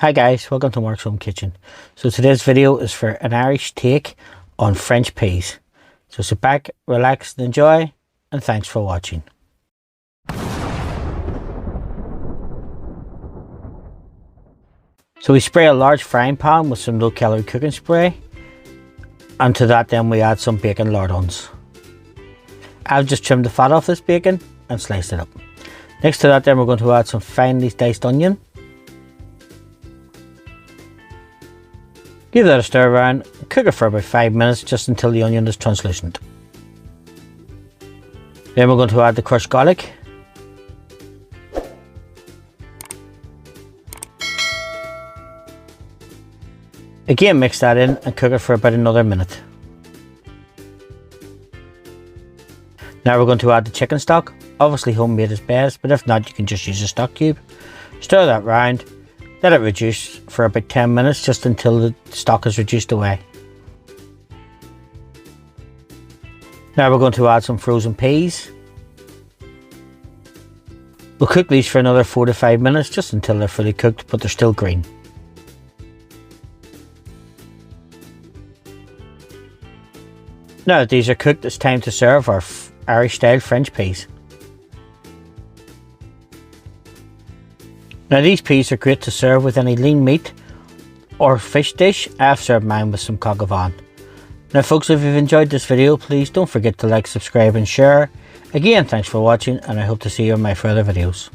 Hi guys, welcome to Mark's Home Kitchen. So today's video is for an Irish take on French peas. So sit back, relax and enjoy, and thanks for watching. So we spray a large frying pan with some low calorie cooking spray, and to that then we add some bacon lardons. I've just trimmed the fat off this bacon and sliced it up. Next to that then we're going to add some finely diced onion. Give that a stir around and cook it for about 5 minutes, just until the onion is translucent. Then we're going to add the crushed garlic. Again, mix that in and cook it for about another minute. Now we're going to add the chicken stock. Obviously homemade is best, but if not you can just use a stock cube. Stir that round. Let it reduce for about 10 minutes, just until the stock is reduced away. Now we're going to add some frozen peas. We'll cook these for another 4 to 5 minutes, just until they're fully cooked but they're still green. Now that these are cooked, it's time to serve our Irish style French peas. Now these peas are great to serve with any lean meat or fish dish. I've served mine with some coq au vin. Now folks, if you've enjoyed this video, please don't forget to like, subscribe and share. Again, thanks for watching, and I hope to see you in my further videos.